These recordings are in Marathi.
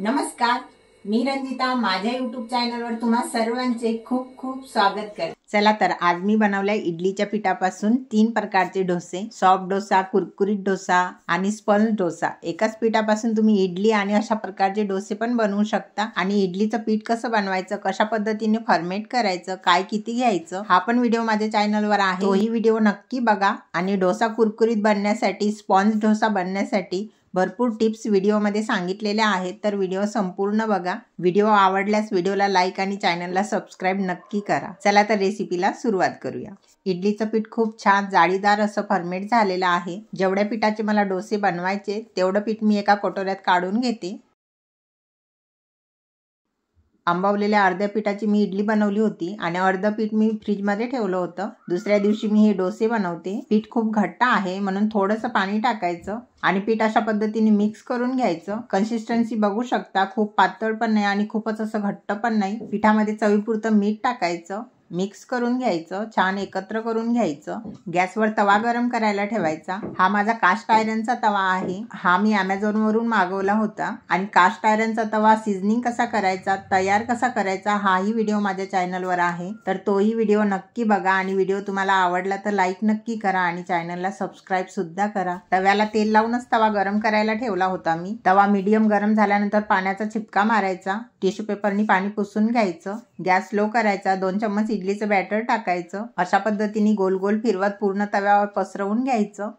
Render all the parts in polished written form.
नमस्कार, मी रंजिता। माझ्या YouTube चॅनलवर तुम्हा सर्वांचे खूप खूप स्वागत करते। चला तर आज मी बनवलाय इडलीच्या पिठापासून 3 प्रकारचे डोसे, सॉफ्ट डोसा, कुरकुरीत डोसा आणि स्पंज डोसा। एकाच पिठापासून तुम्ही इडली आणि अशा प्रकारचे डोसे पण बनवू शकता। आणि इडलीचं पीठ कसं बनवायचं, कशा पद्धतीने फॉर्मेट करायचं, काय किती घ्यायचं, हा पण व्हिडिओ माझ्या चॅनलवर आहे। तोही व्हिडिओ नक्की बघा। आणि डोसा कुरकुरीत बनण्यासाठी, स्पंज डोसा बनण्यासाठी भरपूर टिप्स व्हिडिओमध्ये सांगितलेल्या आहेत, तर व्हिडिओ संपूर्ण बघा। व्हिडिओ आवडल्यास व्हिडिओला लाईक आणि चॅनलला सबस्क्राइब नक्की करा। चला तर रेसिपीला सुरुवात करूया। इडलीचं पीठ खूप छान जाळीदार असं फॉर्मेट झालेलं आहे। जेवढ्या पिठाचे मला डोसे बनवायचे तेवढं पीठ मी एका कटोऱ्यात काढून घेते। आंबवलेल्या अर्ध्या पिठाची मी इडली बनवली होती आणि अर्ध पीठ मी फ्रीजमध्ये ठेवलं होतं। दुसऱ्या दिवशी मी हे डोसे बनवते। पीठ खूप घट्ट आहे म्हणून थोडंसं पाणी टाकायचं आणि पीठ अशा पद्धतीने मिक्स करून घ्यायचं। कन्सिस्टन्सी बघू शकता, खूप पातळ पण नाही आणि खूपच असं घट्ट पण नाही। पिठामध्ये चवीपुरतं मीठ टाकायचं, मिक्स करून घ्यायचं, छान एकत्र करून घ्यायचं। गॅसवर तवा गरम करायला ठेवायचा। हा माझा कास्ट आयरनचा तवा आहे। हा मी Amazon वरून मागवला होता। आणि कास्ट आयरनचा तवा सिझनिंग कसा करायचा, तयार कसा करायचा, हाही व्हिडिओ माझ्या चॅनलवर आहे, तर तोही व्हिडिओ नक्की बघा। आणि व्हिडिओ तुम्हाला आवडला तर लाईक नक्की करा आणि चॅनलला सबस्क्राइब सुद्धा करा। तव्याला तेल लावूनच तवा गरम करायला ठेवला होता मी। तवा मीडियम गरम झाल्यानंतर पाण्याचा चिपका मारायचा, टिश्यू पेपरनी पाणी पुसून घ्यायचं, गॅस स्लो करायचा, 2 चम्मच इडलीचं बॅटर टाकायचं, अशा पद्धतीने गोल गोल फिरवत पूर्ण तव्यावर पसरवून घ्यायचं।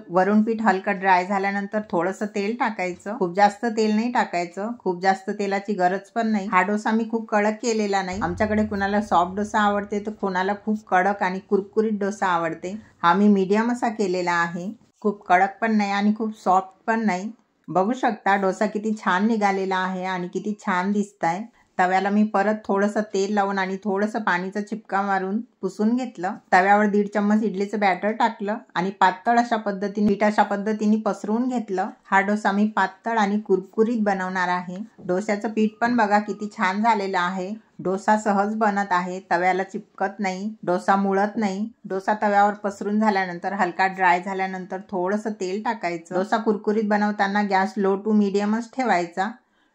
वरून पीठ हलकं ड्राय झाल्यानंतर थोडंसं तेल टाकायचं, खूप जास्त तेल नाही टाकायचं, खूप जास्त तेलाची गरज पण नाही। हा डोसा मी खूप कडक केलेला नाही। आमच्याकडे कुणाला सॉफ्ट डोसा आवडते तर कुणाला खूप कडक आणि कुरकुरीत डोसा आवडते। हा मी मीडियम असा केलेला आहे, खूप कडक पण नाही आणि खूप सॉफ्ट पण नाही। बघू शकता डोसा किती छान निघालेला आहे आणि किती छान दिसताय। तव्याला मी परत थोडंसं तेल लावून आणि थोडंसं पाणीचा चिपका मारून पुसून घेतलं। तव्यावर 1.5 चम्मच इडलीचं बॅटर टाकलं आणि पातळ अशा पद्धतीने पसरवून घेतलं। हा डोसा मी पातळ आणि कुरकुरीत बनवणार आहे। डोस्याचं पीठ पण बघा किती छान झालेलं आहे। डोसा सहज बनत आहे, तव्याला चिपकत नाही, डोसा मुळत नाही। डोसा तव्यावर पसरून झाल्यानंतर हलका ड्राय झाल्यानंतर थोडंसं तेल टाकायचं। डोसा कुरकुरीत बनवताना गॅस लो टू मीडियमच ठेवायचा।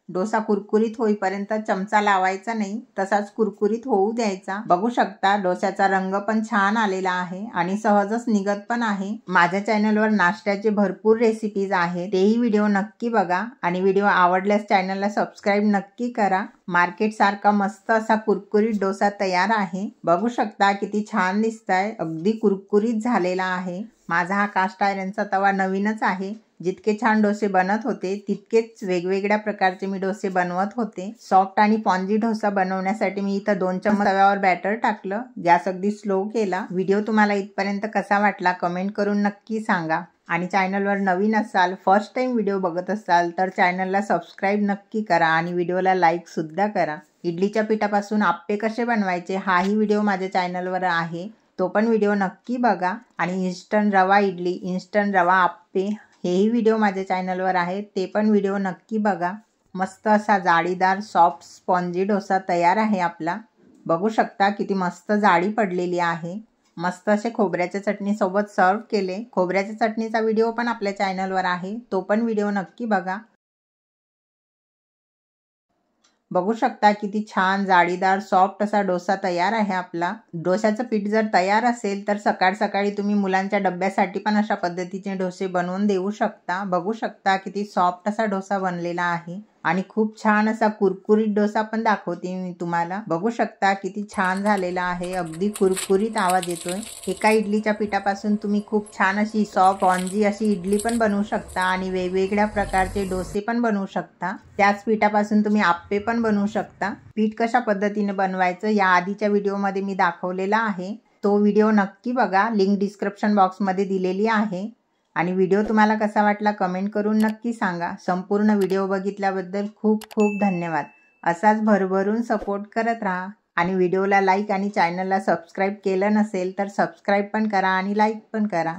डोसा कुरकुरीत होईपर्यंत चमचा लावायचा नाही, तसाच कुरकुरीत होऊ द्यायचा। बघू शकता डोस्याचा रंग पण छान आलेला आहे आणि सहजच निघत पण आहे। माझ्या चॅनलवर नाश्त्याचे भरपूर रेसिपीज आहेत, तेही व्हिडिओ नक्की बघा। आणि व्हिडिओ आवडल्यास चॅनलला सबस्क्राइब नक्की करा। मार्केट सारखा मस्त असा कुरकुरीत डोसा तयार आहे। बघू शकता किती छान दिसताय, अगदी कुरकुरीत झालेला आहे। माझा हा कास्ट आयरनचा तवा नवीनच आहे। जितके छान डोसे बनत होते तितकेच वेगवेगळ्या प्रकारचे मी डोसे बनवत होते। सॉफ्ट आणि स्पॉन्जी डोसा बनवण्यासाठी मी इथं 2 चम्मच तव्यावर बॅटर टाकलं, गॅस अगदी स्लो केला। व्हिडिओ तुम्हाला इथपर्यंत कसा वाटला कमेंट करून नक्की सांगा। आणि चॅनलवर नवीन असाल, फर्स्ट टाइम व्हिडिओ बघत असाल तर चॅनलला सबस्क्राइब नक्की करा आणि व्हिडिओला लाईक सुद्धा करा। इडलीच्या पिठापासून आप्पे कसे बनवायचे हाही व्हिडिओ माझ्या चॅनलवर आहे, तो पण व्हिडिओ नक्की बघा। आणि इन्स्टंट रवा इडली, इन्स्टंट रवा आप्पे हेही व्हिडिओ माझ्या चॅनलवर आहेत, ते पण व्हिडिओ नक्की बघा। मस्त असा जाळीदार सॉफ्ट स्पॉन्जी डोसा तयार आहे आपला। बघू शकता किती मस्त जाळी पडलेली आहे। मस्त असे खोबऱ्याच्या चटणी सोबत सर्व केले। खोबऱ्याच्या चटणीचा व्हिडिओ पण आपल्या चॅनलवर आहे, तो पण व्हिडिओ नक्की बघा। बघू शकता किती छान जाळीदार सॉफ्ट असा डोसा तयार आहे आपला। डोस्याचं पीठ जर तयार असेल तर सकाळ सकाळी तुम्ही मुलांच्या डब्यासाठी पण अशा पद्धतीचे डोसे बनवून देऊ शकता। बघू शकता किती सॉफ्ट असा डोसा बनलेला आहे आणि खूप छान असा कुरकुरीत डोसा पण दाखवते मी तुम्हाला। बघू शकता किती छान झालेला आहे, अगदी कुरकुरीत आवाज येतोय। एका इडलीच्या पिठापासून तुम्ही खूप छान अशी सॉफ्ट स्पॉन्जी अशी इडली पण बनवू शकता आणि वेगवेगळ्या प्रकारचे डोसे पण बनवू शकता। त्याच पिठापासून तुम्ही आप्पे पण बनवू शकता। पीठ कशा पद्धतीने बनवायचं या आधीच्या व्हिडिओमध्ये मी दाखवलेला आहे, तो व्हिडिओ नक्की बघा, लिंक डिस्क्रिप्शन बॉक्समध्ये दिलेली आहे। आणि व्हिडिओ तुम्हाला कसा वाटला कमेंट करून नक्की सांगा। संपूर्ण व्हिडिओ बघितल्याबद्दल खूप खूप धन्यवाद। असाच भरभरून सपोर्ट करत राहा। आणि व्हिडिओला लाईक आणि चॅनलला सबस्क्राइब केलं नसेल तर सबस्क्राइब पण करा आणि लाईक पण करा।